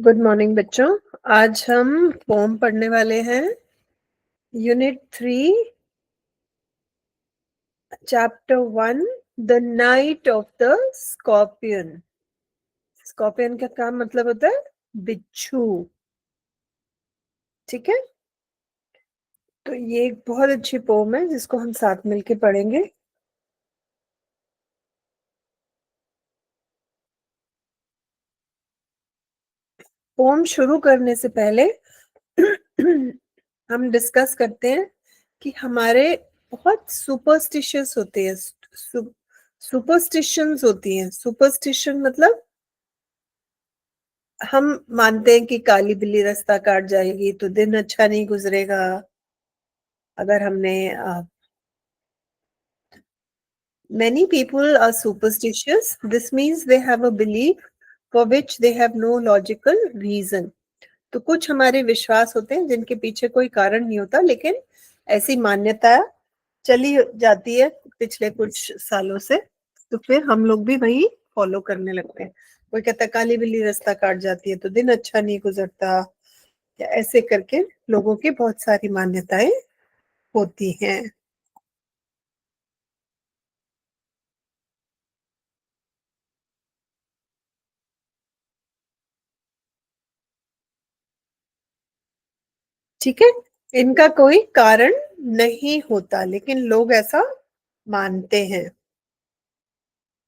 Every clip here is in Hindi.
गुड मॉर्निंग बच्चों। आज हम पोम पढ़ने वाले हैं। Unit 3 chapter 1 the night of the scorpion. Scorpion का क्या मतलब होता है? बिच्छू। ठीक है, तो ये एक बहुत अच्छी पोम है जिसको हम साथ मिलके पढ़ेंगे। पोम शुरू करने से पहले हम डिस्कस करते हैं कि हमारे बहुत सुपरस्टिशियस होते हैं। सुपरस्टिशंस होती हैं। सुपरस्टिशन मतलब हम मानते हैं कि काली बिल्ली रास्ता काट जाएगी तो दिन अच्छा नहीं गुजरेगा। अगर हमने many people are superstitious. This means they have a belief for which they have no logical reason. तो कुछ हमारे विश्वास होते हैं जिनके पीछे कोई कारण नहीं होता, लेकिन ऐसी मान्यता चली जाती है पिछले कुछ सालों से, तो फिर हम लोग भी वही फॉलो करने लगते हैं। कोई कहता है काली बिल्ली रास्ता काट जाती है तो दिन अच्छा नहीं गुजरता, या ऐसे करके लोगों की बहुत सारी मान्यताएं होती हैं। ठीक है, इनका कोई कारण नहीं होता लेकिन लोग ऐसा मानते हैं।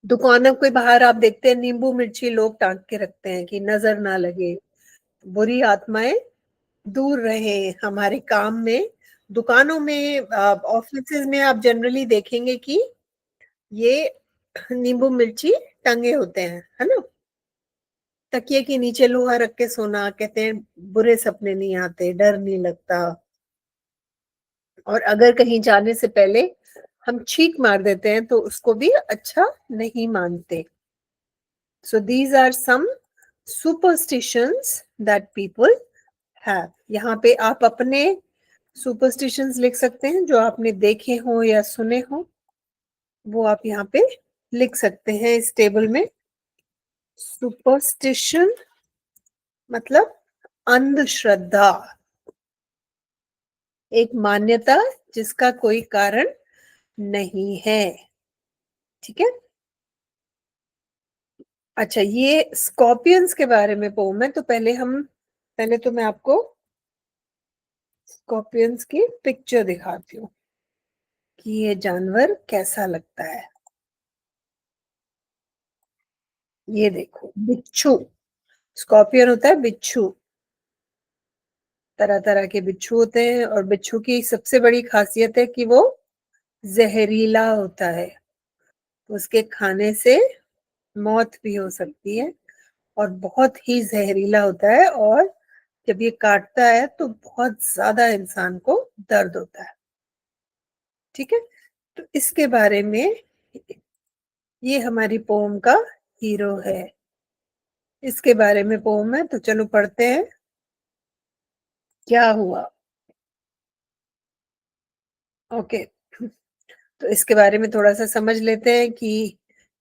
दुकानों के बाहर आप देखते हैं नींबू मिर्ची लोग टांग के रखते हैं कि नजर ना लगे, बुरी आत्माएं दूर रहे हमारे काम में। दुकानों में, ऑफिसेज में आप जनरली देखेंगे कि ये नींबू मिर्ची टंगे होते हैं, है ना। तकिए के नीचे लोहा रख के सोना, कहते हैं बुरे सपने नहीं आते, डर नहीं लगता। और अगर कहीं जाने से पहले हम छींक मार देते हैं तो उसको भी अच्छा नहीं मानते। So these are some superstitions that people have. यहाँ पे आप अपने सुपरस्टिशंस लिख सकते हैं जो आपने देखे हो या सुने हो, वो आप यहाँ पे लिख सकते हैं इस टेबल में। सुपरस्टिशन मतलब अंधश्रद्धा, एक मान्यता जिसका कोई कारण नहीं है। ठीक है, अच्छा ये स्कॉर्पियंस के बारे में पोम है, तो पहले तो मैं आपको स्कॉर्पियंस की पिक्चर दिखाती हूँ कि ये जानवर कैसा लगता है। ये देखो बिच्छू, स्कॉर्पियन होता है बिच्छू। तरह तरह के बिच्छू होते हैं और बिच्छू की सबसे बड़ी खासियत है कि वो जहरीला होता है। उसके खाने से मौत भी हो सकती है और बहुत ही जहरीला होता है, और जब ये काटता है तो बहुत ज्यादा इंसान को दर्द होता है। ठीक है, तो इसके बारे में ये हमारी पोम का हीरो है। इसके बारे में पोम है, तो चलो पढ़ते हैं क्या हुआ। ओके, तो इसके बारे में थोड़ा सा समझ लेते हैं कि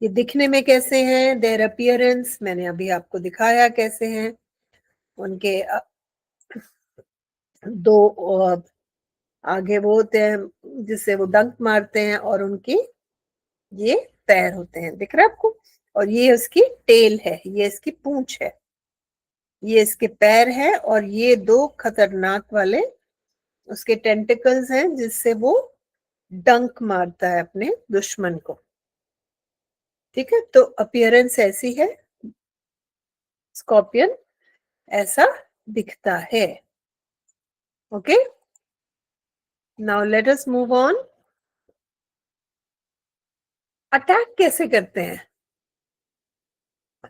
ये दिखने में कैसे हैं। देयर अपीयरेंस मैंने अभी आपको दिखाया कैसे हैं। उनके दो आगे वो होते हैं जिससे वो डंक मारते हैं, और उनकी ये पैर होते हैं, दिख रहा है आपको। और ये उसकी टेल है, ये इसकी पूंछ है, ये इसके पैर है, और ये दो खतरनाक वाले उसके टेंटिकल्स हैं जिससे वो डंक मारता है अपने दुश्मन को। ठीक है, तो अपीयरेंस ऐसी है, स्कॉर्पियन ऐसा दिखता है। Okay, now let us move on. Attack कैसे करते हैं?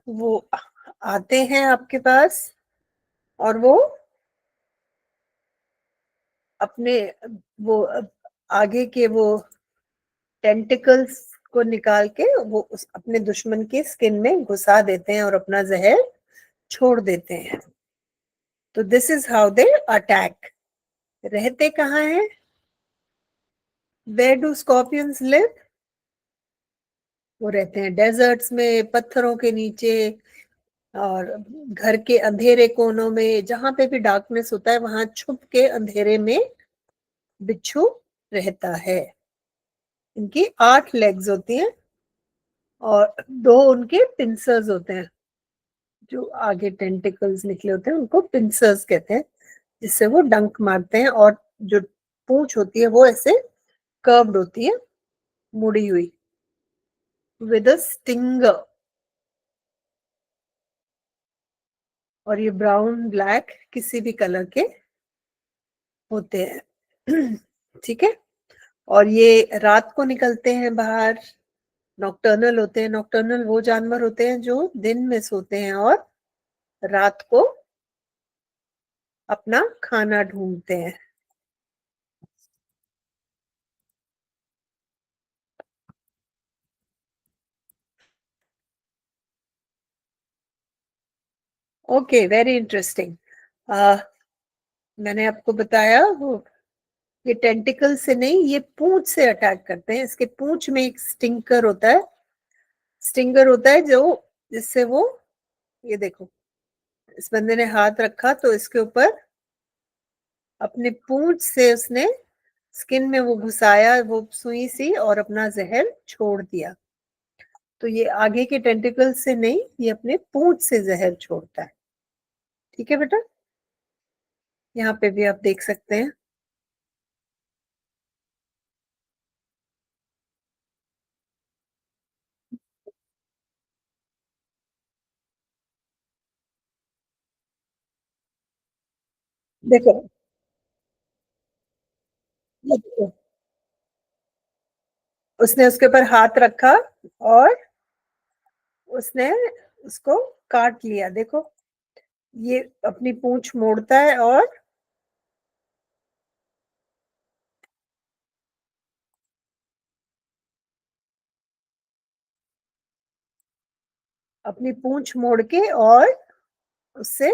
वो आते हैं आपके पास और वो अपने वो आगे के वो टेंटिकल्स को निकाल के वो उस अपने दुश्मन की स्किन में घुसा देते हैं और अपना जहर छोड़ देते हैं। तो this is how they attack. रहते कहाँ हैं? Where do scorpions live? वो रहते हैं डेजर्ट्स में, पत्थरों के नीचे, और घर के अंधेरे कोनों में जहाँ पे भी डार्कनेस होता है वहां छुप के अंधेरे में बिच्छू रहता है। इनकी 8 लेग्स होती हैं और 2 उनके पिंसर्स होते हैं। जो आगे टेंटिकल्स निकले होते हैं उनको पिंसर्स कहते हैं, जिससे वो डंक मारते हैं। और जो पूंछ होती है वो ऐसे कर्व्ड होती है, मुड़ी हुई, विद अ स्टिंगर। और ये ब्राउन ब्लैक किसी भी कलर के होते हैं। ठीक है। और ये रात को निकलते हैं बाहर, नॉकटर्नल होते हैं। नॉकटर्नल वो जानवर होते हैं जो दिन में सोते हैं और रात को अपना खाना ढूंढते हैं। Okay, very interesting. मैंने आपको बताया वो ये टेंटिकल से नहीं, ये पूंछ से अटैक करते हैं। इसके पूंछ में एक स्टिंगर होता है जो जिससे वो, ये देखो, इस बंदे ने हाथ रखा तो इसके ऊपर अपने पूंछ से उसने स्किन में वो घुसाया, वो सुई सी, और अपना जहर छोड़ दिया। तो ये आगे के टेंटिकल से नहीं, ये अपने पूंछ से जहर छोड़ता है। ठीक है बेटा, यहाँ पे भी आप देख सकते हैं। देखो, ये देखो, उसने उसके ऊपर हाथ रखा और उसने उसको काट लिया। देखो, ये अपनी पूंछ मोड़ता है और अपनी पूंछ मोड़ के और उससे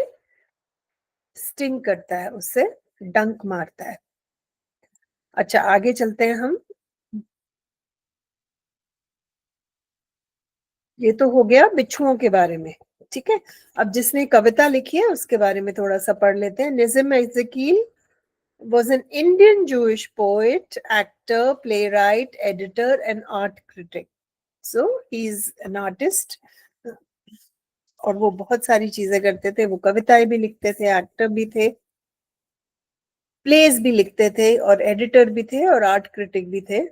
स्टिंग करता है, उससे डंक मारता है। अच्छा, आगे चलते हैं हम। ये तो हो गया बिच्छुओं के बारे में। ठीक है, अब जिसने कविता लिखी है उसके बारे में थोड़ा सा पढ़ लेते हैं। निज़्म Ezequiel was an Indian Jewish poet, actor, playwright, editor, and art critic. So he's an artist. और वो बहुत सारी चीजें करते थे। वो कविताएं भी लिखते थे, एक्टर भी थे, प्लेस भी लिखते थे, और एडिटर भी थे, और आर्ट क्रिटिक भी थे।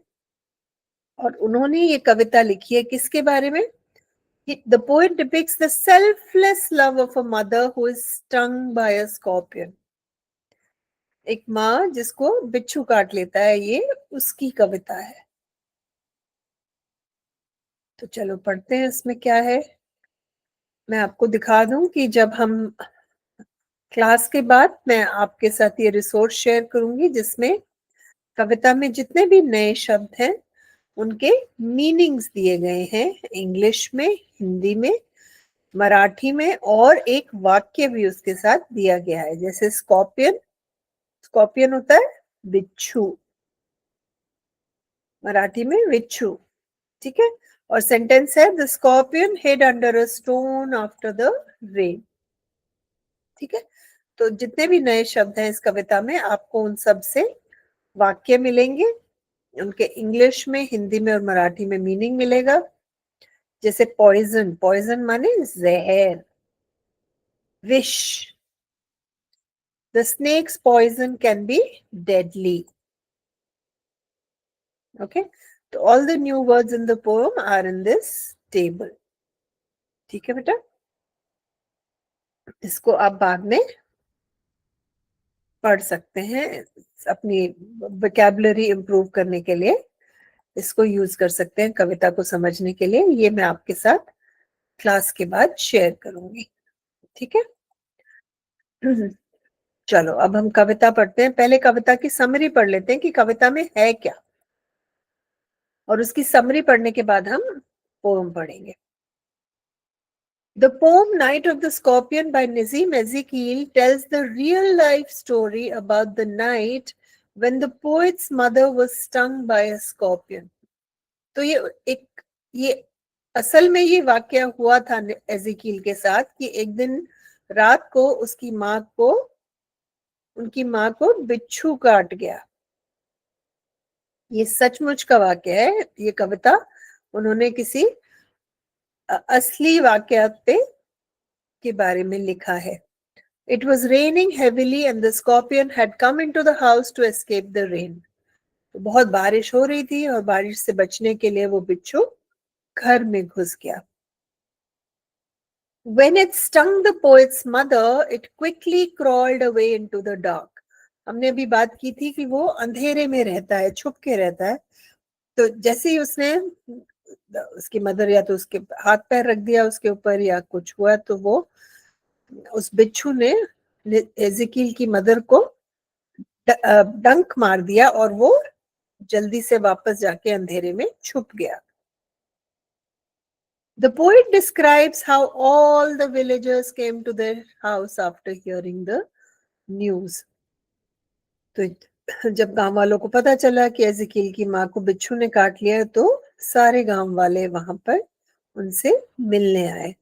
और उन्होंने ये कविता लिखी है किसके बारे में? The poet depicts the selfless love of a mother who is stung by a scorpion. एक माँ जिसको बिच्छू काट लेता है, ये उसकी कविता है। तो चलो पढ़ते हैं इसमें क्या है। मैं आपको दिखा दूं कि जब हम क्लास के बाद मैं आपके साथ ये रिसोर्स शेयर करूंगी जिसमें कविता में जितने भी नए शब्द हैं उनके मीनिंग्स दिए गए हैं, इंग्लिश में, हिंदी में, मराठी में, और एक वाक्य भी उसके साथ दिया गया है। जैसे स्कॉर्पियन, स्कॉर्पियन होता है बिच्छू, मराठी में विच्छू। ठीक है। और सेंटेंस है the scorpion hid under a stone after the rain. ठीक है। तो जितने भी नए शब्द हैं इस कविता में आपको उन सब से वाक्य मिलेंगे, उनके इंग्लिश में, हिंदी में और मराठी में मीनिंग मिलेगा। जैसे पॉइजन, पॉइजन माने जहर, विश, the snake's poison can be deadly. Okay, तो all the new words in the poem are in this table. ठीक है बेटा, इसको आप बाद में पढ़ सकते हैं अपनी वोकैबुलरी इंप्रूव करने के लिए। इसको यूज कर सकते हैं कविता को समझने के लिए। ये मैं आपके साथ क्लास के बाद शेयर करूंगी। ठीक है। चलो अब हम कविता पढ़ते हैं। पहले कविता की समरी पढ़ लेते हैं कि कविता में है क्या, और उसकी समरी पढ़ने के बाद हम पोएम पढ़ेंगे। The poem Night of the Scorpion by Nazim Ezekiel tells the real life story about the night when the poet's mother was stung by a scorpion. तो ये असल में ये वाकया हुआ था एज़ेकिएल के साथ कि एक दिन रात को उनकी माँ को बिच्छू काट गया। ये सचमुच का वाकया है। ये कविता उन्होंने किसी असली वाकया पे के बारे में लिखा है। It was raining heavily and the scorpion had come into the house to escape the rain. तो बहुत बारिश हो रही थी और बारिश से बचने के लिए वो बिच्छू घर में घुस गया। When it stung the poet's mother, it quickly crawled away into the dark. हमने अभी बात की थी कि वो अंधेरे में रहता है, छुप के रहता है। तो जैसे ही उसने उसकी मदर या तो उसके हाथ पैर रख दिया उसके ऊपर या कुछ हुआ तो वो उस बिच्छू ने एज़ेकिएल की मदर को डंक मार दिया और वो जल्दी से वापस जाके अंधेरे में छुप गया। The poet describes how all the villagers came to their house after hearing the news. तो जब गांव वालों को पता चला कि एज़ेकिएल की माँ को बिच्छू ने काट लिया है तो सारे गांव वाले वहां पर उनसे मिलने आए।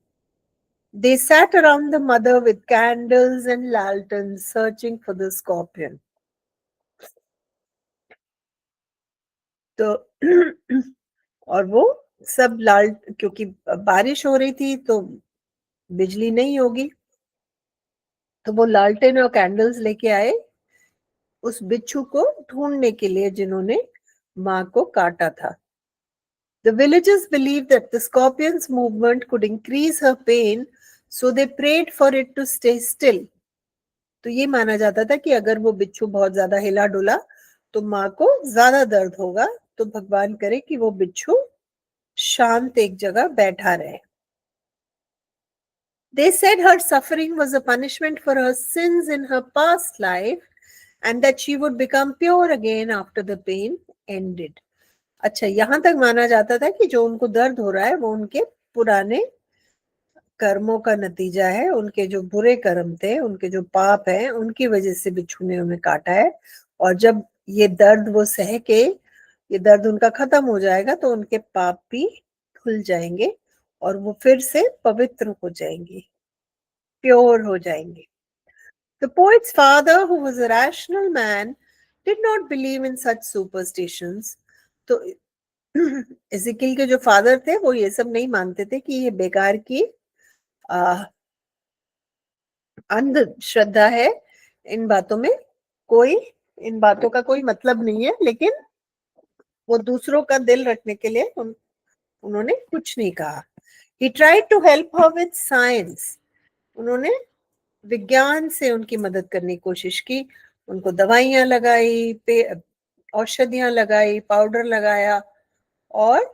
They sat around the mother with candles and lanterns searching for the scorpion. तो और वो सब लाल क्योंकि बारिश हो रही थी तो बिजली नहीं होगी तो वो लालटेन और कैंडल्स लेके आए उस बिच्छू को ढूंढने के लिए जिन्होंने माँ को काटा था। The villagers believed that the scorpion's movement could increase her pain, so they prayed for it to stay still. तो ये माना जाता था कि अगर वो बिच्छू बहुत ज्यादा हिला डुला तो माँ को ज्यादा दर्द होगा, तो भगवान करे कि वो बिच्छू शांत एक जगह बैठा रहे। They said her suffering was a punishment for her sins in her past life and that she would become pure again after the pain ended. अच्छा, यहां तक माना जाता था कि जो उनको दर्द हो रहा है वो उनके पुराने कर्मों का नतीजा है, उनके जो बुरे कर्म थे, उनके जो पाप हैं, उनकी वजह से बिच्छू ने उन्हें काटा है। और जब ये दर्द वो सह के ये दर्द उनका खत्म हो जाएगा तो उनके पाप भी धुल जाएंगे और वो फिर से पवित्र हो जाएंगी, प्योर हो जाएंगे। The poet's father, who was a rational man, did not believe in such superstitions. तो एज़ेकिएल के जो फादर थे वो ये सब नहीं मानते थे कि ये बेकार की अंधश्रद्धा है। इन बातों में कोई इन बातों का कोई मतलब नहीं है, लेकिन वो दूसरों का दिल रखने के लिए उन्होंने कुछ नहीं कहा। He tried to help her with science. उन्होंने विज्ञान से उनकी मदद करने की कोशिश की, उनको दवाइयां लगाई, औषधियां लगाई, पाउडर लगाया और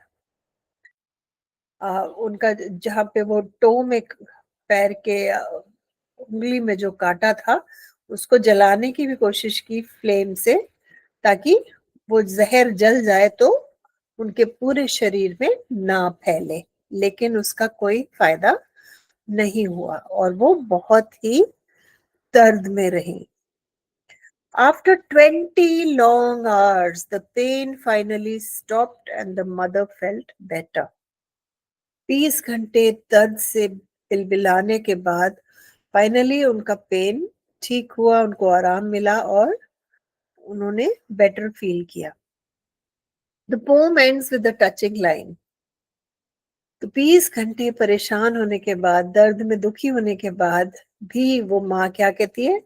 उनका जहाँ पे वो टो में पैर के उंगली में जो काटा था उसको जलाने की भी कोशिश की फ्लेम से, ताकि वो जहर जल जाए तो उनके पूरे शरीर में ना फैले, लेकिन उसका कोई फायदा नहीं हुआ और वो बहुत ही दर्द में रही। After 20 long hours, the pain finally stopped and the mother felt better. 20 घंटे दर्द से बिलबिलाने के बाद फाइनली उनका पेन ठीक हुआ, उनको आराम मिला और उन्होंने बेटर फील किया। The poem ends with a touching line. तो 20 घंटे परेशान होने के बाद, दर्द में दुखी होने के बाद भी वो माँ क्या कहती है?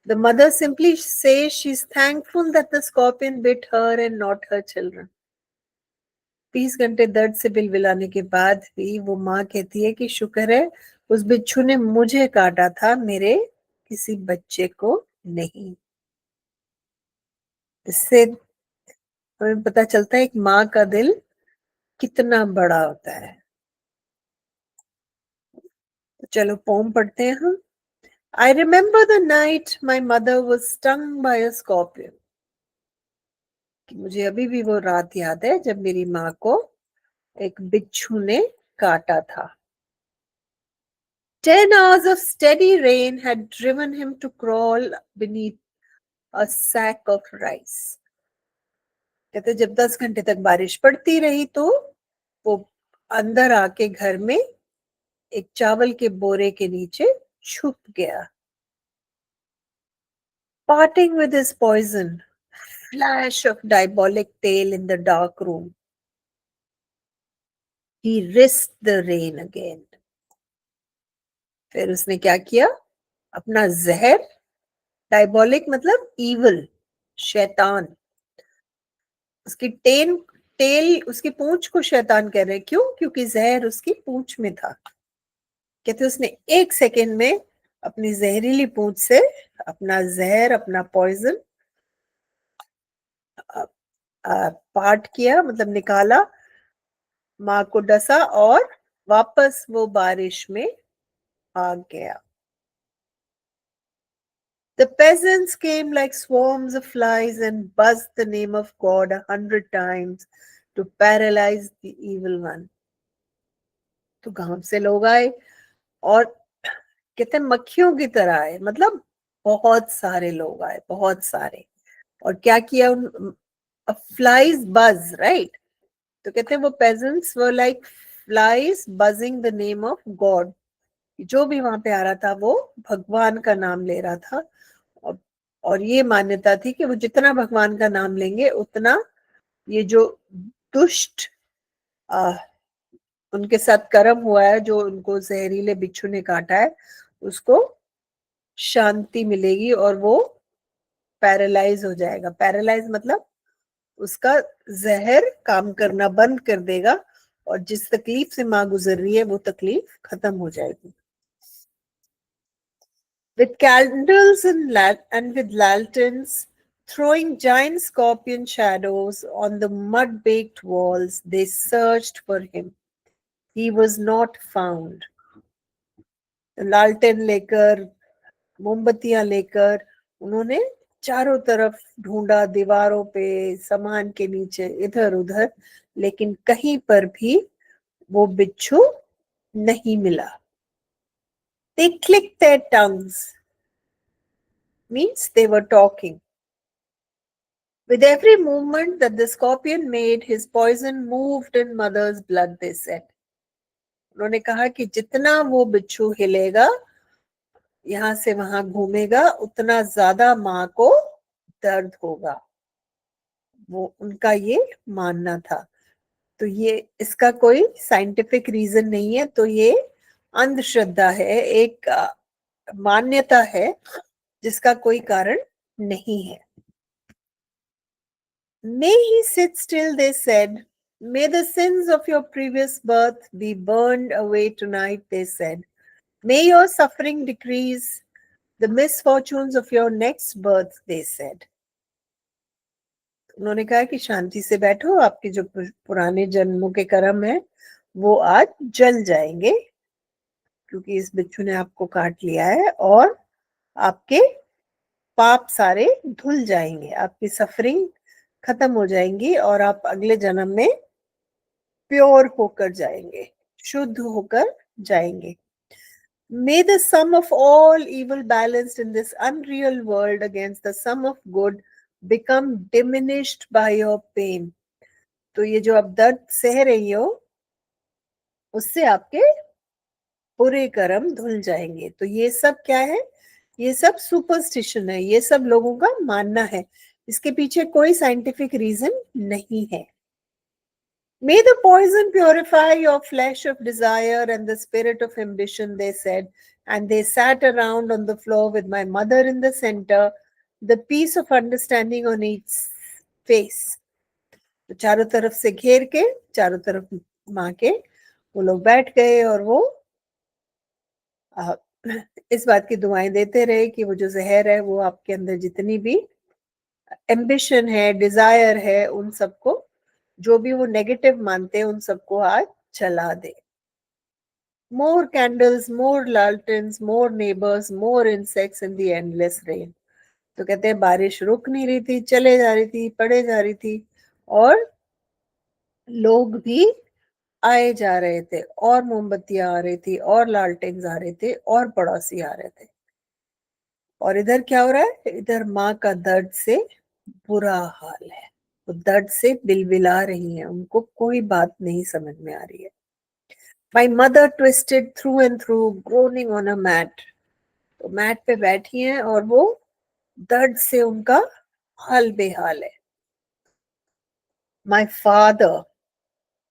The mother simply says she's thankful that the scorpion bit her and not her children. 20 घंटे दर्द से बिलबिलाने के बाद भी वो माँ कहती है कि शुक्र है उस बिच्छू ने मुझे काटा था, मेरे किसी बच्चे को नहीं। इससे हमें पता चलता है एक माँ का दिल कितना बड़ा होता है। तो चलो पोम पढ़ते हैं हम। I remember the night my mother was stung by a scorpion. कि मुझे अभी भी वो रात याद है जब मेरी माँ को एक बिच्छू ने काटा था। 10 hours of steady rain had driven him to crawl beneath a sack of rice. कहते जब 10 घंटे तक बारिश पड़ती रही तो वो अंदर आके घर में एक चावल के बोरे के नीचे छुप गया. Parting with his poison, flash of diabolic tail in the dark room. He risked the rain again. फिर उसने क्या किया? अपना जहर, डायबोलिक मतलब इविल, शैतान. उसकी टेल, उसकी पूंछ को शैतान कह रहे हैं. क्यों? क्योंकि जहर उसकी पूंछ में था. कहते उसने 1 सेकेंड में अपनी जहरीली पूंछ से अपना जहर, अपना पॉइजन पार्ट किया, मतलब निकाला, माँ को डसा और वापस वो बारिश में भाग गया. The peasants came like swarms of flies and buzzed the name of God 100 times to paralyze the evil one. तो गांव से लोग आए और कहते मक्खियों की तरह आए, मतलब बहुत सारे लोग आए, बहुत सारे. और क्या किया? उन फ्लाइज बज, राइट. तो कहते हैं वो peasants were like flies buzzing the name of God. जो भी वहां पे आ रहा था वो भगवान का नाम ले रहा था. और और ये मान्यता थी कि वो जितना भगवान का नाम लेंगे उतना ये जो दुष्ट आ, उनके साथ कर्म हुआ है, जो उनको जहरीले बिच्छू ने काटा है, उसको शांति मिलेगी और वो पैरालाइज हो जाएगा. पैरालाइज मतलब उसका जहर काम करना बंद कर देगा और जिस तकलीफ से माँ गुजर रही है वो तकलीफ खत्म हो जाएगी. With candles and with lanterns, throwing giant scorpion shadows on the mud-baked walls, they searched for him. He was not found. लालटेन लेकर, मोमबत्तियां लेकर उन्होंने चारों तरफ ढूंढा, दीवारों पे, सामान के नीचे, इधर उधर, लेकिन कहीं पर भी वो बिच्छू नहीं मिला. They clicked their tongues, means they were talking. With every movement that the scorpion made, his poison moved in mother's blood, they said. उन्होंने कहा कि जितना वो बिच्छू हिलेगा, यहाँ से वहां घूमेगा, उतना ज्यादा माँ को दर्द होगा. वो उनका ये मानना था. तो ये इसका कोई साइंटिफिक रीजन नहीं है, तो ये अंधश्रद्धा है, एक मान्यता है जिसका कोई कारण नहीं है. May he sit still, they said. May the sins of your previous birth be burned away tonight, they said. May your suffering decrease, the misfortunes of your next birth, they said. उन्होंने कहा कि शांति से बैठो, आपके जो पुराने जन्मों के कर्म है वो आज जल जाएंगे, क्योंकि इस बिच्छू ने आपको काट लिया है और आपके पाप सारे धुल जाएंगे, आपकी सफरिंग खत्म हो जाएंगी और आप अगले जन्म में प्योर होकर जाएंगे, शुद्ध होकर जाएंगे. May the sum of all evil balanced in this unreal world against the sum of good become diminished by your pain. तो ये जो आप दर्द सह रही हो उससे आपके बुरे कर्म धुल जाएंगे. तो ये सब क्या है? ये सब सुपरस्टिशन है, ये सब लोगों का मानना है, इसके पीछे कोई साइंटिफिक रीजन नहीं है. May the poison purify your flesh of desire and the spirit of ambition, they said, and they sat around on the floor with my mother in the center, the peace of understanding on each face. तो चारों तरफ से घेर के, चारों तरफ माँ के वो लोग बैठ गए और वो इस बात की दुआएं देते रहे कि वो जो जहर है वो आपके अंदर जितनी भी एम्बिशन है, डिजायर है, उन सबको, जो भी वो नेगेटिव मानते हैं, उन सबको आज जला दे. More candles, more lanterns, more neighbors, more insects in the endless rain. तो कहते हैं बारिश रुक नहीं रही थी, चले जा रही थी, पड़े जा रही थी और लोग भी आए जा रहे थे और मोमबत्तियां आ रही थी और लालटेन आ रहे थे और पड़ोसी आ रहे थे. और इधर क्या हो रहा है? इधर माँ का दर्द से बुरा हाल है, वो दर्द से बिलबिला रही है, उनको कोई बात नहीं समझ में आ रही है. My mother twisted through and through groaning on a mat. तो मैट पे बैठी हैं और वो दर्द से उनका हाल बेहाल है। My father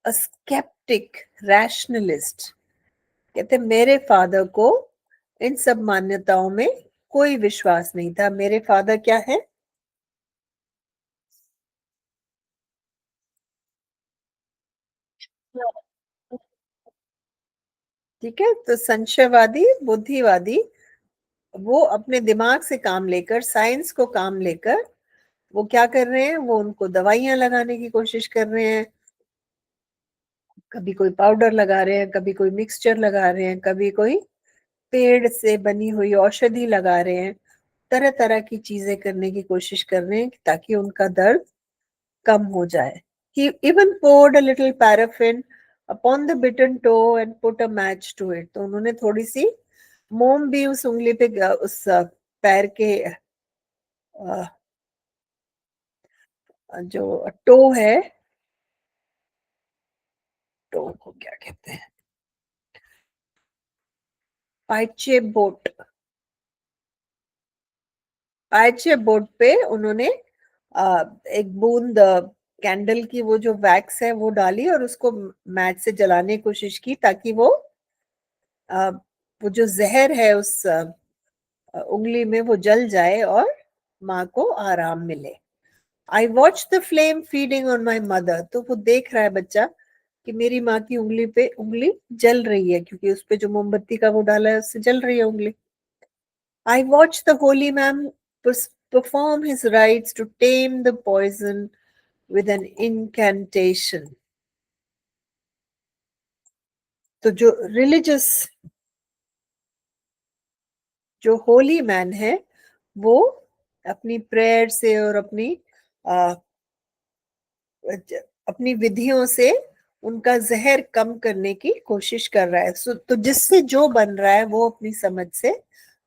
a sceptic rationalist. कहते मेरे फादर को इन सब मान्यताओं में कोई विश्वास नहीं था। मेरे फादर क्या है? ठीक है, तो संशयवादी, बुद्धिवादी, वो अपने दिमाग से काम लेकर, साइंस को काम लेकर वो क्या कर रहे हैं? वो उनको दवाइयां लगाने की कोशिश कर रहे हैं। कभी कोई पाउडर लगा रहे हैं, कभी कोई मिक्सचर लगा रहे हैं, कभी कोई पेड़ से बनी हुई औषधि लगा रहे हैं। तरह तरह की चीजें करने की कोशिश कर रहे हैं ताकि उनका दर्द कम हो जाए। He even poured a little paraffin upon the bitten toe and put a match to it. तो उन्होंने थोड़ी सी मोम भी उस उंगली पे उस पैर के जो टो है, टो को क्या कहते हैं, पाइचे बोट, पाइचे बोट पे उन्होंने एक बूंद कैंडल की वो जो वैक्स है वो डाली और उसको मैच से जलाने की कोशिश की ताकि अ, वो जो जहर है उस उंगली में वो जल जाए और माँ को आराम मिले। I watch the flame feeding on my mother. तो वो देख रहा है बच्चा कि मेरी माँ की उंगली पे उंगली जल रही है, क्योंकि उस पे जो मोमबत्ती का वो डाला है उससे जल रही है उंगली। I watch the Holi man perform his rites to tame the poison with an incantation। तो जो रिलीजियस, जो होली मैन है, वो अपनी प्रेयर से और अ, अपनी विधियों से उनका जहर कम करने की कोशिश कर रहा है। तो जिससे जो बन रहा है वो अपनी समझ से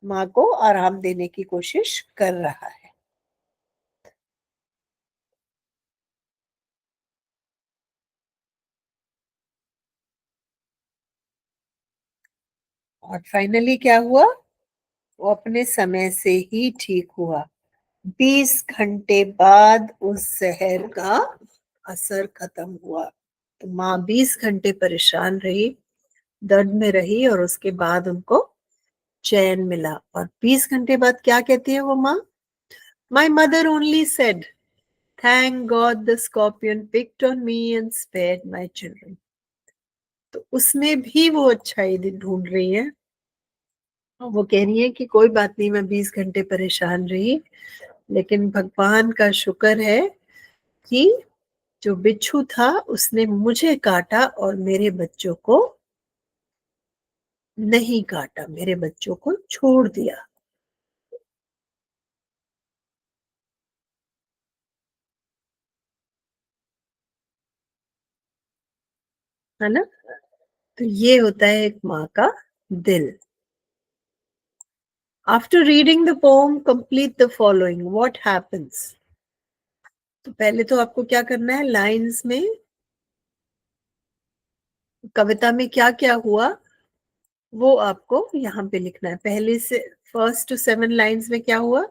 माँ को आराम देने की कोशिश कर रहा है। और फाइनली क्या हुआ? वो अपने समय से ही ठीक हुआ। 20 घंटे बाद उस जहर का असर खत्म हुआ। तो माँ 20 घंटे परेशान रही, दर्द में रही, और उसके बाद उनको चैन मिला। और 20 घंटे बाद क्या कहती है वो माँ? My mother only said, thank God the scorpion picked on me and spared my children. तो उसमें भी वो अच्छाई ढूंढ रही है। वो कह रही है कि कोई बात नहीं, मैं 20 घंटे परेशान रही, लेकिन भगवान का शुक्र है कि जो बिच्छू था उसने मुझे काटा और मेरे बच्चों को नहीं काटा, मेरे बच्चों को छोड़ दिया। है ना? तो ये होता है एक माँ का दिल। After reading the pome complete the following, what happens. तो पहले तो आपको क्या करना है, लाइंस में कविता में क्या क्या हुआ वो आपको यहाँ पे लिखना है। पहले से फर्स्ट टू 7 लाइन्स में क्या हुआ?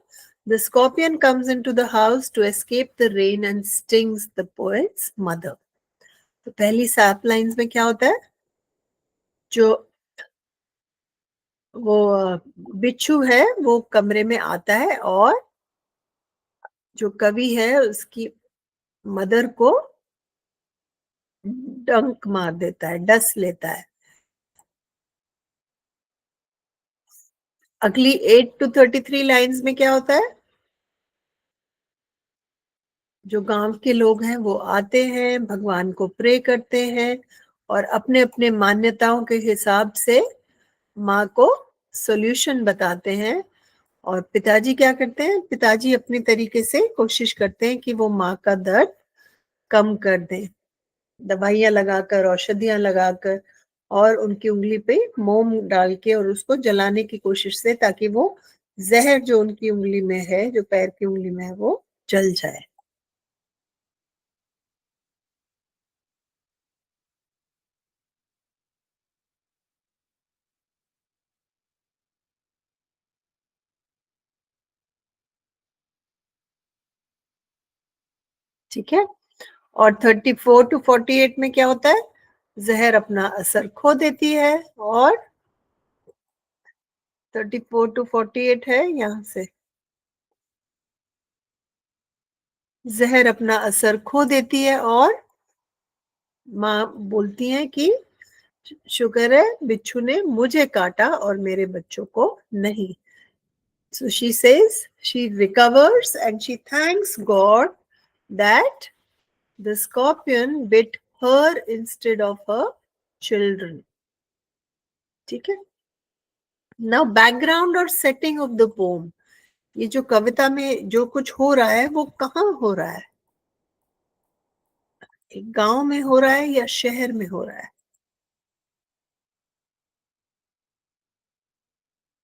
The scorpion comes into the house to escape the rain and stings the poet's mother. तो पहली 7 लाइन्स में क्या होता है? जो वो बिच्छू है वो कमरे में आता है और जो कवि है उसकी मदर को डंक मार देता है, डस लेता है। अगली 8 to 33 लाइन्स में क्या होता है? जो गांव के लोग हैं वो आते हैं, भगवान को प्रे करते हैं और अपने अपने मान्यताओं के हिसाब से माँ को सॉल्यूशन बताते हैं। और पिताजी क्या करते हैं? पिताजी अपनी तरीके से कोशिश करते हैं कि वो माँ का दर्द कम कर दें, दवाइयां लगाकर, औषधियां लगाकर, और उनकी उंगली पे मोम डाल के और उसको जलाने की कोशिश से, ताकि वो जहर जो उनकी उंगली में है, जो पैर की उंगली में है, वो जल जाए। ठीक है। और 34 to 48 में क्या होता है? जहर अपना असर खो देती है। और 34 to 48 है यहाँ से, जहर अपना असर खो देती है और माँ बोलती है कि शुक्र है बिच्छू ने मुझे काटा और मेरे बच्चों को नहीं। So she says she recovers and she thanks God that the scorpion bit her instead of her children. ठीक है। Now background और setting of the poem, ये जो कविता में जो कुछ हो रहा है वो कहाँ हो रहा है? एक गांव में हो रहा है या शहर में हो रहा है?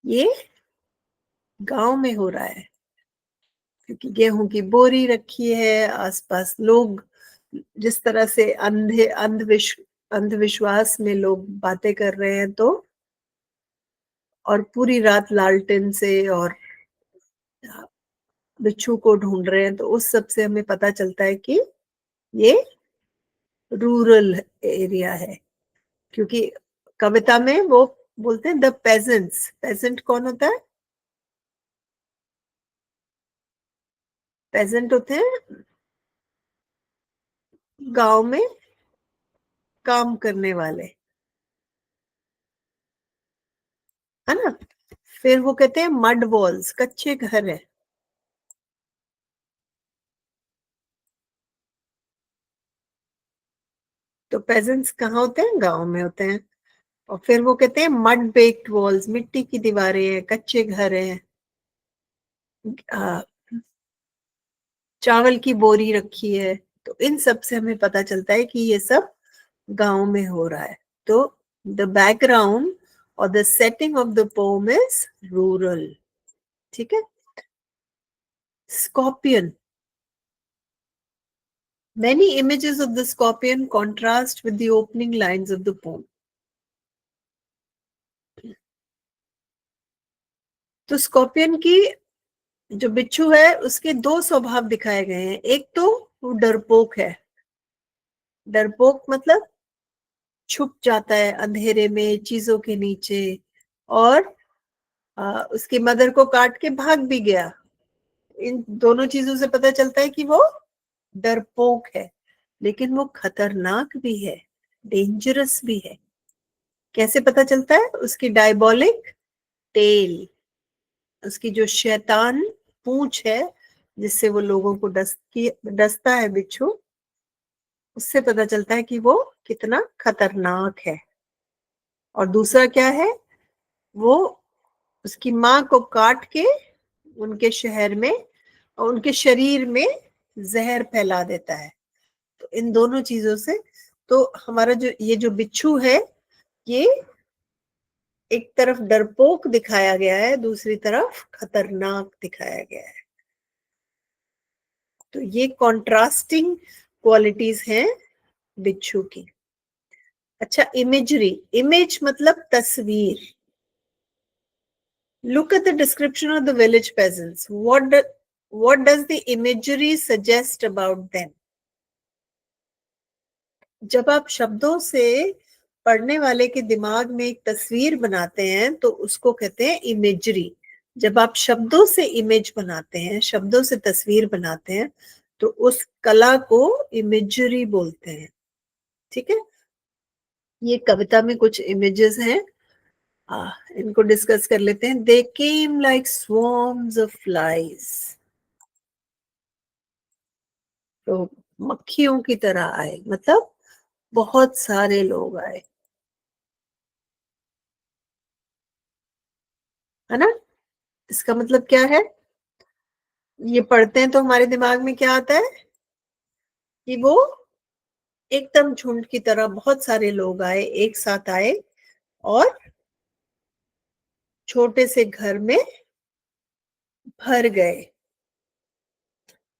ये गांव में हो रहा है, क्योंकि गेहूं की बोरी रखी है, आसपास लोग जिस तरह से अंधविश्वास में लोग बातें कर रहे हैं, तो और पूरी रात लालटेन से और बिच्छू को ढूंढ रहे हैं, तो उस सब से हमें पता चलता है कि ये रूरल एरिया है। क्योंकि कविता में वो बोलते हैं द पेजेंट्स। पेजेंट कौन होता है? पेजेंट होते हैं गांव में काम करने वाले, है ना। फिर वो कहते हैं मड वॉल्स, कच्चे घर है। तो पेजेंट्स कहाँ होते हैं? गांव में होते हैं। और फिर वो कहते हैं मड बेक्ड वॉल्स, मिट्टी की दीवारें हैं, कच्चे घर हैं, चावल की बोरी रखी है। तो इन सब से हमें पता चलता है कि ये सब गांव में हो रहा है। तो द बैकग्राउंड और the setting of the pome is rural. ठीक है। Scorpion, many images of the scorpion contrast with the opening lines of the poem. तो स्कॉर्पियन की, जो बिच्छू है, उसके दो स्वभाव दिखाए गए हैं। एक तो वो डरपोक है। डरपोक मतलब छुप जाता है अंधेरे में, चीजों के नीचे, और उसकी मदर को काट के भाग भी गया। इन दोनों चीजों से पता चलता है कि वो डरपोक है। लेकिन वो खतरनाक भी है, डेंजरस भी है। कैसे पता चलता है? उसकी डायबोलिक टेल, उसकी जो शैतान पूंछ है, जिससे वो लोगों को डसता है बिच्छू, उससे पता चलता है कि वो कितना खतरनाक है। और दूसरा क्या है? वो उसकी माँ को काट के उनके शहर में और उनके शरीर में जहर फैला देता है। तो इन दोनों चीजों से तो हमारा जो ये जो बिच्छू है, ये एक तरफ डरपोक दिखाया गया है, दूसरी तरफ खतरनाक दिखाया गया है। तो ये कॉन्ट्रास्टिंग क्वालिटीज हैं बिच्छू की। अच्छा, इमेजरी, इमेज मतलब तस्वीर। Look at the description of the village peasants. What does the imagery suggest about them? जब आप शब्दों से पढ़ने वाले के दिमाग में एक तस्वीर बनाते हैं, तो उसको कहते हैं इमेजरी। जब आप शब्दों से इमेज बनाते हैं, शब्दों से तस्वीर बनाते हैं, तो उस कला को इमेजरी बोलते हैं। ठीक है। ये कविता में कुछ इमेजेस हैं, इनको डिस्कस कर लेते हैं। दे केम लाइक स्वॉर्म्स ऑफ फ्लाइज, तो मक्खियों की तरह आए, मतलब बहुत सारे लोग आए, है ना। इसका मतलब क्या है? ये पढ़ते हैं तो हमारे दिमाग में क्या आता है कि वो एकदम झुंड की तरह बहुत सारे लोग आए, एक साथ आए, और छोटे से घर में भर गए।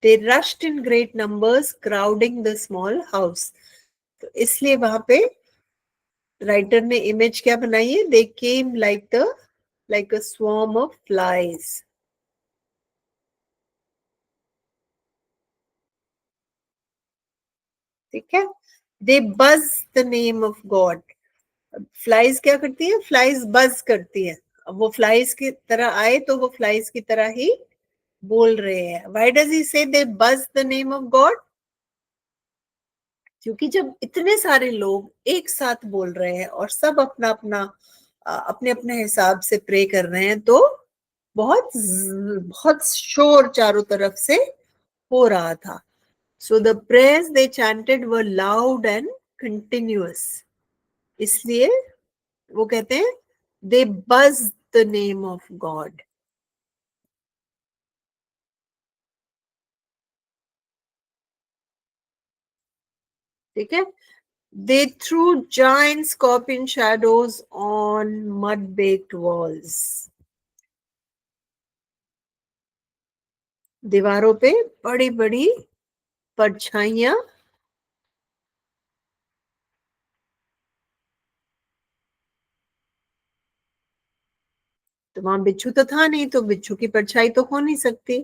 They rushed in great numbers, crowding the small house. तो इसलिए वहां पे राइटर ने इमेज क्या बनाई है? They came like a swarm of flies. ठीक है, दे बज the name of God. Flies क्या करती है, फ्लाइज बज करती है। अब वो फ्लाइज की तरह आए तो वो फ्लाइज की तरह ही बोल रहे हैं। व्हाई डज ही से दे बज द नेम ऑफ गॉड? क्योंकि जब इतने सारे लोग एक साथ बोल रहे हैं और सब अपना अपना अपने अपने हिसाब से प्रे कर रहे हैं, तो बहुत शोर चारों तरफ से हो रहा था। So the prayers they chanted were loud and continuous. इसलिए वो कहते हैं दे बज द नेम ऑफ गॉड। ठीक है, they throw giant scorpion shadows on mud baked walls. दीवारों पे बड़ी बड़ी परछाइयां। तो वहां बिच्छू तो था नहीं, तो बिच्छू की परछाई तो हो नहीं सकती,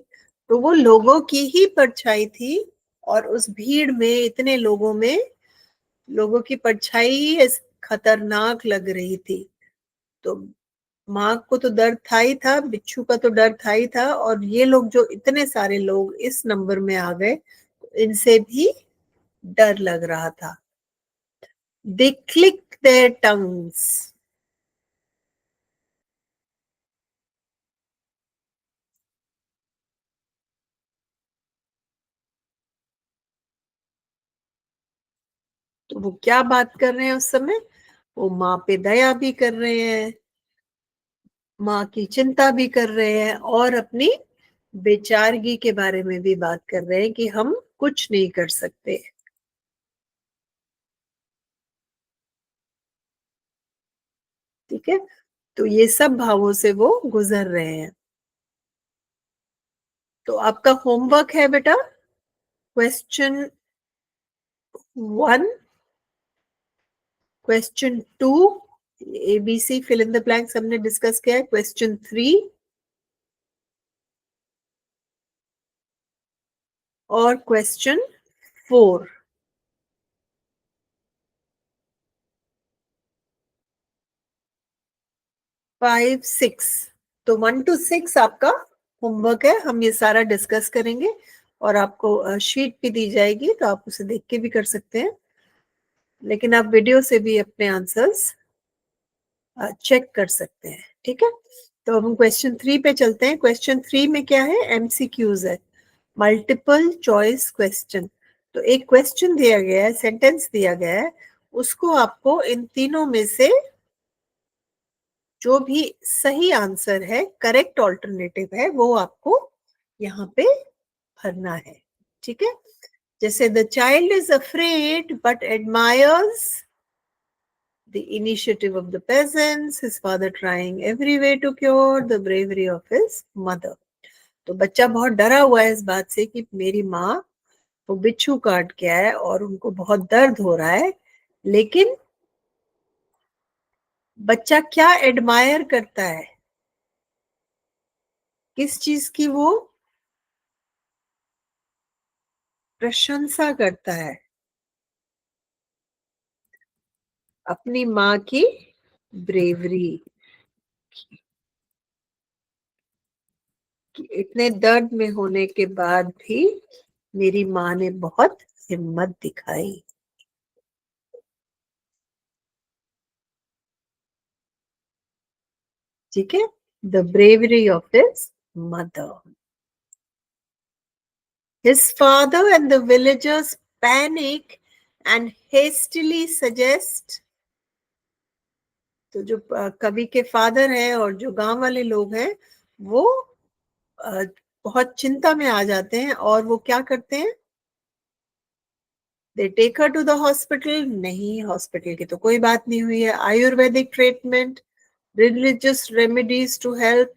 तो वो लोगों की ही परछाई थी। और उस भीड़ में, इतने लोगों में, लोगों की परछाई खतरनाक लग रही थी। तो माँ को तो डर था ही था, बिच्छू का तो डर था ही था, और ये लोग जो इतने सारे लोग इस नंबर में आ गए, इनसे भी डर लग रहा था। They click their tongues. तो वो क्या बात कर रहे हैं उस समय? वो माँ पे दया भी कर रहे हैं, माँ की चिंता भी कर रहे हैं, और अपनी बेचारगी के बारे में भी बात कर रहे हैं कि हम कुछ नहीं कर सकते। ठीक है, तो ये सब भावों से वो गुजर रहे हैं। तो आपका होमवर्क है बेटा, question 1, question 2, ABC fill in the blanks हमने डिस्कस किया है, क्वेश्चन 3 और क्वेश्चन 4। 5, 6, तो 1 to 6 आपका होमवर्क है। हम ये सारा डिस्कस करेंगे और आपको शीट भी दी जाएगी, तो आप उसे देख के भी कर सकते हैं, लेकिन आप वीडियो से भी अपने आंसर्स चेक कर सकते हैं। ठीक है, तो हम क्वेश्चन 3 पे चलते हैं। क्वेश्चन 3 में क्या है, MCQs है, मल्टीपल चॉइस क्वेश्चन। तो एक क्वेश्चन दिया गया है, सेंटेंस दिया गया है, उसको आपको इन तीनों में से जो भी सही आंसर है, करेक्ट ऑल्टरनेटिव है, वो आपको यहाँ पे भरना है। ठीक है, जैसे the child is afraid but admires the initiative of the peasants, his father trying every way to cure the bravery of his mother. तो बच्चा बहुत डरा हुआ है इस बात से कि मेरी माँ वो बिच्छू काट के आए और उनको बहुत दर्द हो रहा है, लेकिन बच्चा क्या एडमायर करता है, किस चीज की वो प्रशंसा करता है? अपनी माँ की ब्रेवरी, कि इतने दर्द में होने के बाद भी मेरी माँ ने बहुत हिम्मत दिखाई। ठीक है, the bravery of his mother. His father and the villagers panic and hastily suggest। तो जो कवि के फादर हैं और जो गांव वाले लोग हैं, वो अ, बहुत चिंता में आ जाते हैं, और वो क्या करते हैं, they take her to the hospital. नहीं, हॉस्पिटल की तो कोई बात नहीं हुई है, ayurvedic treatment, religious remedies to help.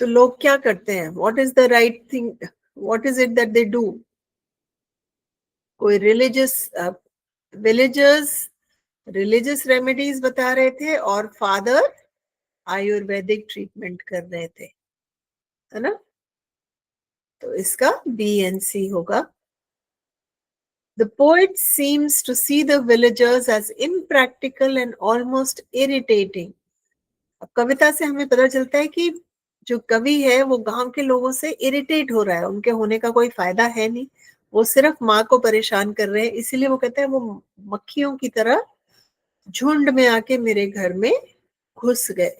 तो लोग क्या करते हैं, what is the right thing, what is it that they do? कोई विलेजर्स रिलीजियस रेमेडीज बता रहे थे, और फादर आयुर्वेदिक ट्रीटमेंट कर रहे थे, है ना? तो इसका बी एन सी होगा। The poet seems to see the villagers as impractical and almost irritating. अब कविता से हमें पता चलता है कि जो कवि है वो गांव के लोगों से इरिटेट हो रहा है, उनके होने का कोई फायदा है नहीं, वो सिर्फ माँ को परेशान कर रहे हैं, इसीलिए वो कहते हैं वो मक्खियों की तरह झुंड में आके मेरे घर में घुस गए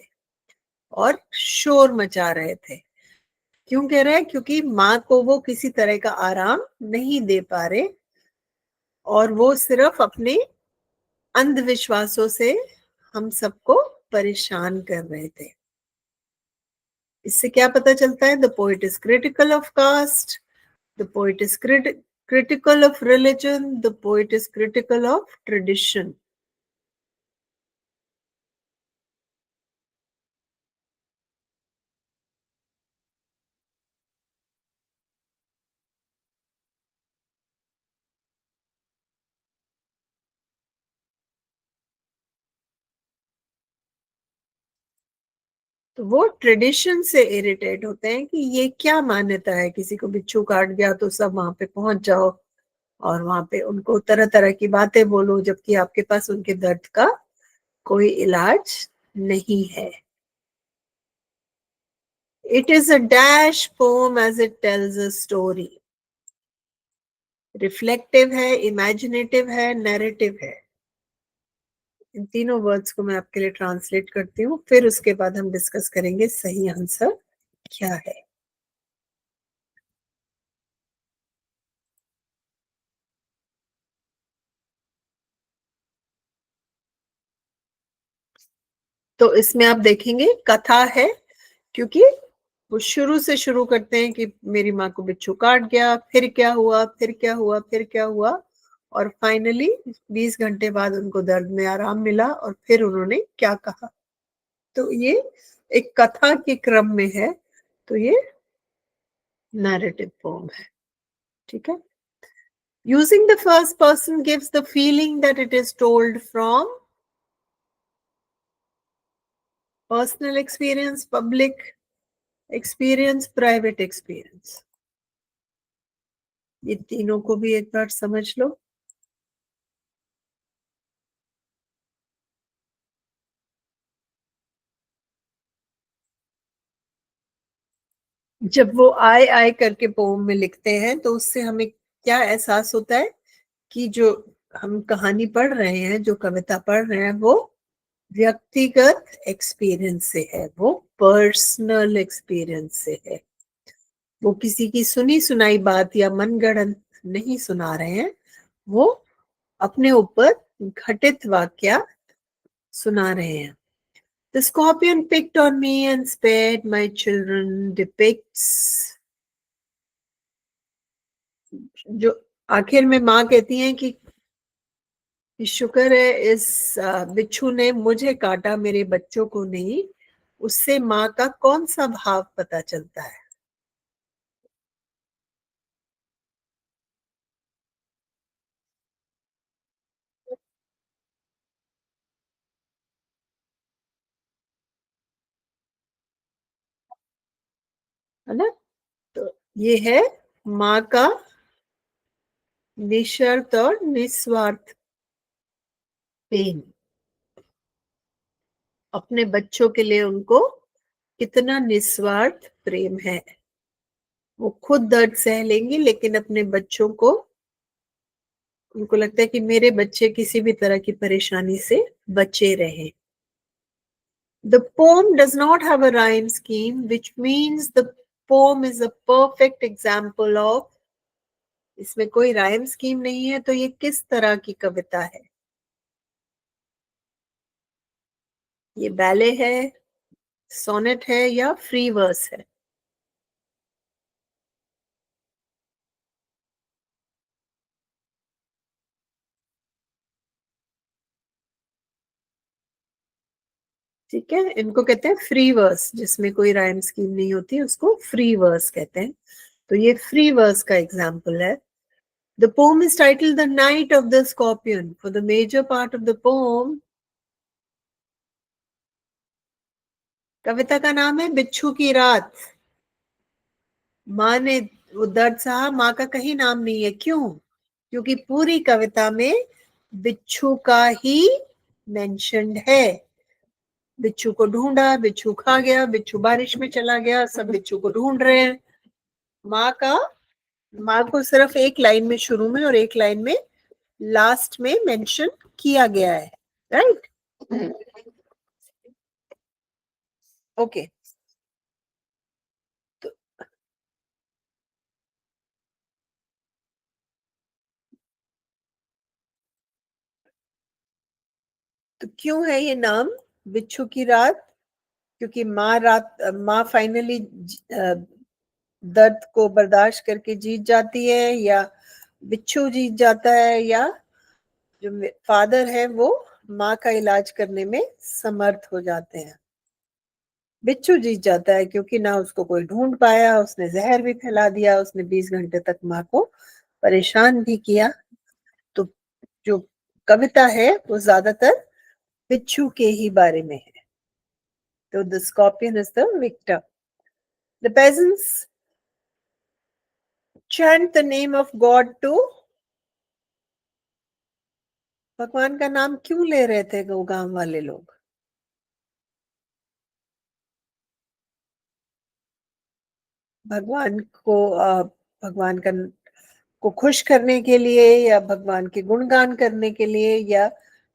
और शोर मचा रहे थे। क्यों कह रहे हैं? क्योंकि माँ को वो किसी तरह का आराम नहीं दे पा रहे और वो सिर्फ अपने अंधविश्वासों से हम सबको परेशान कर रहे थे। इससे क्या पता चलता है? The poet is critical of caste, the poet is critical of religion, the poet is critical of tradition. तो वो ट्रेडिशन से इरिटेट होते हैं कि ये क्या मान्यता है, किसी को बिच्छू काट गया तो सब वहां पे पहुंच जाओ और वहां पे उनको तरह तरह की बातें बोलो, जबकि आपके पास उनके दर्द का कोई इलाज नहीं है। It is a dash poem as it tells a story. Reflective है, इमेजिनेटिव है, नैरेटिव है। इन तीनों वर्ड्स को मैं आपके लिए ट्रांसलेट करती हूँ, फिर उसके बाद हम डिस्कस करेंगे सही आंसर क्या है। तो इसमें आप देखेंगे कथा है, क्योंकि वो शुरू से शुरू करते हैं कि मेरी माँ को बिच्छू काट गया, फिर क्या हुआ, फिर क्या हुआ, फिर क्या हुआ, और फाइनली 20 घंटे बाद उनको दर्द में आराम मिला और फिर उन्होंने क्या कहा। तो ये एक कथा के क्रम में है, तो ये नैरेटिव पोम है। ठीक है। Using the first person gives the feeling that it is told from personal experience, public experience, private experience. ये तीनों को भी एक बार समझ लो। जब वो आए करके पोम में लिखते हैं तो उससे हमें क्या एहसास होता है कि जो हम कहानी पढ़ रहे हैं, जो कविता पढ़ रहे हैं, वो व्यक्तिगत एक्सपीरियंस से है, वो पर्सनल एक्सपीरियंस से है। वो किसी की सुनी सुनाई बात या मनगढ़ंत नहीं सुना रहे हैं, वो अपने ऊपर घटित वाक्य सुना रहे हैं। The scorpion picked on me and spared my children depicts, जो आखिर में माँ कहती हैं कि शुक्र है इस बिच्छू ने मुझे काटा, मेरे बच्चों को नहीं। उससे माँ का कौन सा भाव पता चलता है ना? तो ये है माँ का निशर्त और निस्वार्थ प्रेम। अपने बच्चों के लिए उनको कितना निस्वार्थ प्रेम है। वो खुद दर्द सह लेंगी लेकिन अपने बच्चों को, उनको लगता है कि मेरे बच्चे किसी भी तरह की परेशानी से बचे रहे। The poem does not have a rhyme scheme, which means the poem is a perfect example of, इसमें कोई राइम स्कीम नहीं है, तो ये किस तरह की कविता है? ये बैले है, सोनेट है, या फ्री वर्स है? ठीक है, इनको कहते हैं फ्री वर्स, जिसमें कोई राइम स्कीम नहीं होती, उसको फ्री वर्स कहते हैं। तो ये फ्री वर्स का एग्जाम्पल है। The poem is titled The Night of the Scorpion. For the major part of the poem, कविता का नाम है बिच्छू की रात। माँ ने वो दर्द साहब माँ का कहीं नाम नहीं है, क्यों? क्योंकि पूरी कविता में बिच्छू का ही मेंशन्ड है। बिच्छू को ढूंढा, बिच्छू खा गया, बिच्छू बारिश में चला गया, सब बिच्छू को ढूंढ रहे हैं। माँ का माँ को सिर्फ एक लाइन में शुरू में और एक लाइन में लास्ट में मेंशन किया गया है, राइट? ओके। तो, तो क्यों है ये नाम बिच्छू की रात? क्योंकि माँ फाइनली दर्द को बर्दाश्त करके जीत जाती है, या बिच्छू जीत जाता है, या जो फादर है वो माँ का इलाज करने में समर्थ हो जाते हैं? बिच्छू जीत जाता है, क्योंकि ना उसको कोई ढूंढ पाया, उसने जहर भी फैला दिया, उसने 20 घंटे तक माँ को परेशान भी किया। तो जो कविता है वो ज्यादातर बिच्छू के ही बारे में है। तो the scorpion is the victor. The peasants chant the name of God to, भगवान का नाम क्यों ले रहे थे वो गांव वाले लोग? भगवान को भगवान का को खुश करने के लिए, या भगवान के गुणगान करने के लिए, या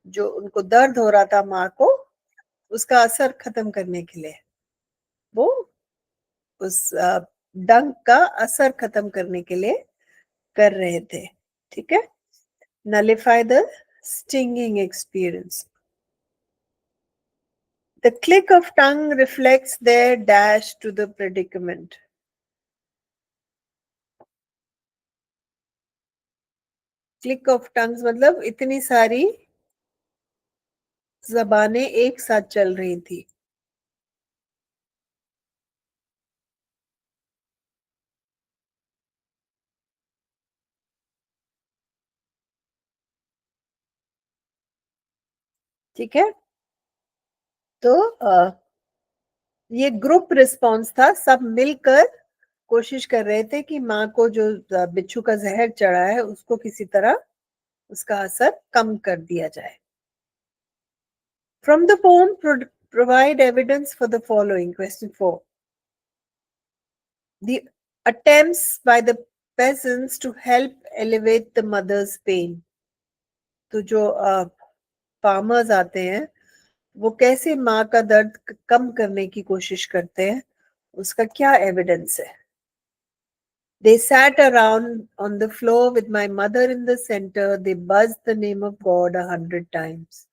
जो उनको दर्द हो रहा था माँ को उसका असर खत्म करने के लिए? वो उस डंक का असर खत्म करने के लिए कर रहे थे, ठीक है? nullify the stinging experience. The click of tongue reflects their dash to the predicament. Click of tongues मतलब इतनी सारी जबानें एक साथ चल रही थी। ठीक है, तो ये ग्रुप रिस्पॉन्स था, सब मिलकर कोशिश कर रहे थे कि माँ को जो बिच्छू का जहर चढ़ा है उसको किसी तरह उसका असर कम कर दिया जाए। From the poem, provide evidence for the following. Question 4. The attempts by the peasants to help elevate the mother's pain. तो जो फार्मर्स आते हैं वो कैसे माँ का दर्द कम करने की कोशिश करते हैं, उसका क्या एविडेंस है? They sat around on the floor with my mother in the center. They buzzed the name of God 100 times.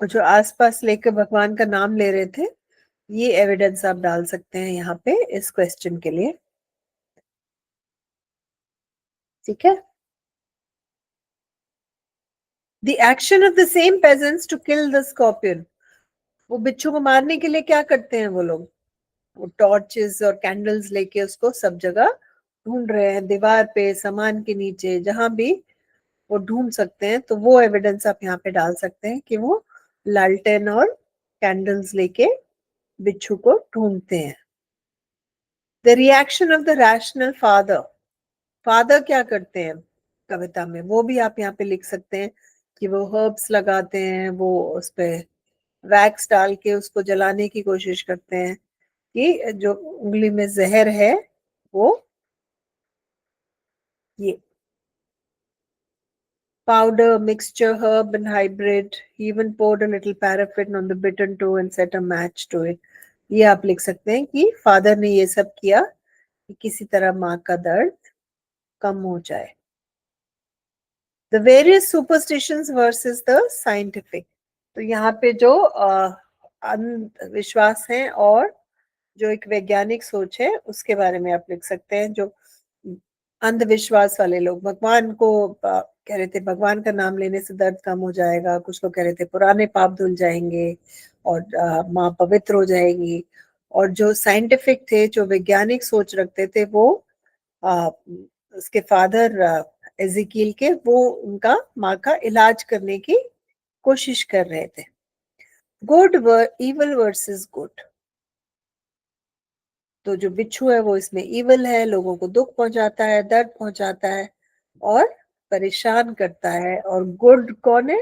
और जो आसपास लेकर भगवान का नाम ले रहे थे, ये एविडेंस आप डाल सकते हैं यहाँ पे इस क्वेश्चन के लिए, ठीक है? The action of the same peasants to kill the scorpion. वो बिच्छू को मारने के लिए क्या करते हैं वो लोग? वो टॉर्चेस और कैंडल्स लेके उसको सब जगह ढूंढ रहे हैं, दीवार पे, सामान के नीचे, जहां भी वो ढूंढ सकते हैं। तो वो एविडेंस आप यहाँ पे डाल सकते हैं कि वो लालटेन और कैंडल्स लेके बिच्छू को ढूंढते हैं। The reaction of the rational father. Father क्या करते हैं कविता में, वो भी आप यहाँ पे लिख सकते हैं कि वो हर्ब्स लगाते हैं, वो उस पे वैक्स डाल के उसको जलाने की कोशिश करते हैं कि जो उंगली में जहर है वो ये powder, mixture, herb and hybrid. He even poured a little paraffin on the bitten toe and set a match to it. ये आप लिख सकते हैं कि फादर ने ये सब किया कि किसी तरह माँ का दर्द कम हो जाए। The various superstitions versus the scientific. तो यहाँ पे जो अंधविश्वास है और जो एक वैज्ञानिक सोच है उसके बारे में आप लिख सकते हैं। जो अंधविश्वास वाले लोग भगवान को कह रहे थे भगवान का नाम लेने से दर्द कम हो जाएगा, कुछ लोग कह रहे थे पुराने पाप धुल जाएंगे और माँ पवित्र हो जाएगी। और जो साइंटिफिक थे, जो वैज्ञानिक सोच रखते थे, वो अ, उसके फादर एज़ेकिएल के, वो उनका माँ का इलाज करने की कोशिश कर रहे थे। Good evil versus good. तो जो बिच्छू है वो इसमें इविल है, लोगों को दुख पहुंचाता है, दर्द पहुंचाता है और परेशान करता है। और गुड कौन है?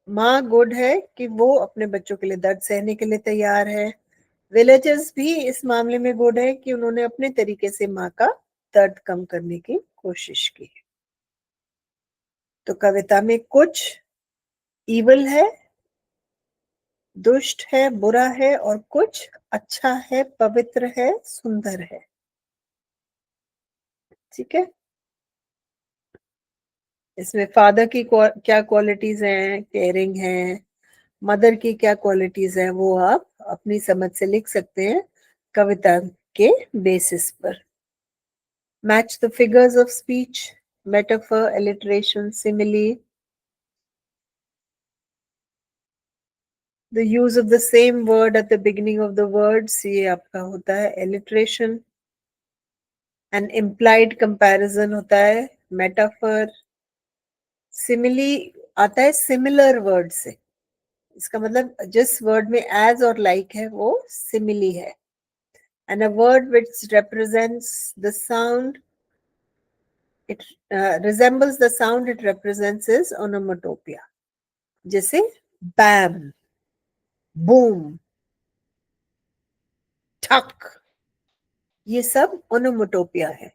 माँ गुड है कि वो अपने बच्चों के लिए दर्द सहने के लिए तैयार है। विलेजर्स भी इस मामले में गुड है कि उन्होंने अपने तरीके से माँ का दर्द कम करने की कोशिश की। तो कविता में कुछ इविल है, दुष्ट है, बुरा है, और कुछ अच्छा है, पवित्र है, सुंदर है। ठीक है। इसमें फादर की क्या क्वालिटीज हैं, केयरिंग है। मदर की क्या क्वालिटीज हैं, वो आप अपनी समझ से लिख सकते हैं कविता के बेसिस पर। Match the figures of speech, metaphor, alliteration, simile. The use of the same word at the beginning of the words, ये आपका होता है एलिट्रेशन। एन इम्प्लाइड कंपैरिजन होता है मेटाफर। सिमिली आता है सिमिलर वर्ड से, इसका मतलब जिस वर्ड में एज और लाइक है वो सिमिली है। And a word which represents the sound it resembles the sound it represents is onomatopoeia, जैसे bam, boom, ठक, ये सब ओनोमोटोपिया है।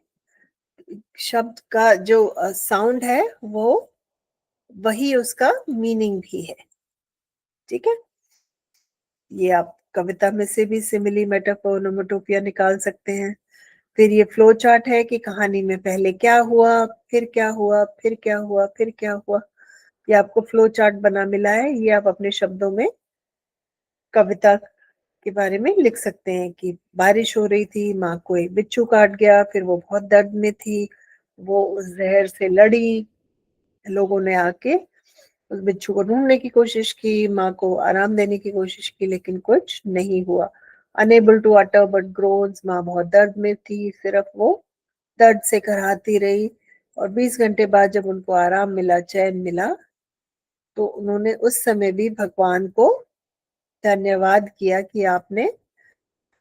शब्द का जो साउंड है वो वही उसका मीनिंग भी है। ठीक है। ये आप कविता में से भी सिमिली, मेटाफर, ओनोमोटोपिया निकाल सकते हैं। फिर ये फ्लो चार्ट है कि कहानी में पहले क्या हुआ, फिर क्या हुआ, फिर क्या हुआ, फिर क्या हुआ। ये आपको फ्लो चार्ट बना मिला है, ये आप अपने शब्दों में कविता के बारे में लिख सकते हैं कि बारिश हो रही थी, माँ को एक बिच्छू काट गया, फिर वो बहुत दर्द में थी, वो उस जहर से लड़ी, लोगों ने आके उस बिच्छू को ढूंढने की कोशिश की, माँ को आराम देने की कोशिश की, लेकिन कुछ नहीं हुआ। अनेबल टू अटर बट ग्रोन्स, माँ बहुत दर्द में थी, सिर्फ वो दर्द से कराहती रही। और 20 घंटे बाद जब उनको आराम मिला, चैन मिला, तो उन्होंने उस समय भी भगवान को धन्यवाद किया कि आपने,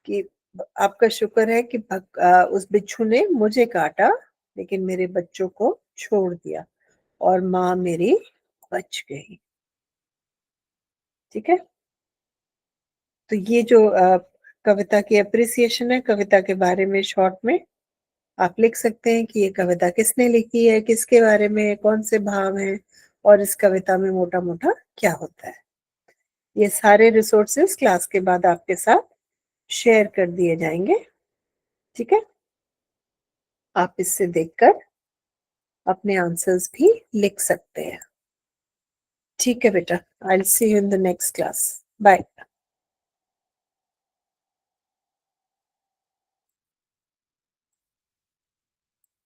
कि आपका शुक्र है कि उस बिच्छू ने मुझे काटा लेकिन मेरे बच्चों को छोड़ दिया और माँ मेरी बच गई। ठीक है। तो ये जो कविता की अप्रिसिएशन है, कविता के बारे में शॉर्ट में आप लिख सकते हैं कि ये कविता किसने लिखी है, किसके बारे में, कौन से भाव हैं, और इस कविता में मोटा मोटा क्या होता है। ये सारे रिसोर्सेस क्लास के बाद आपके साथ शेयर कर दिए जाएंगे। ठीक है। आप इससे देखकर अपने आंसर्स भी लिख सकते हैं। ठीक है बेटा, I will see you in the next class. Bye.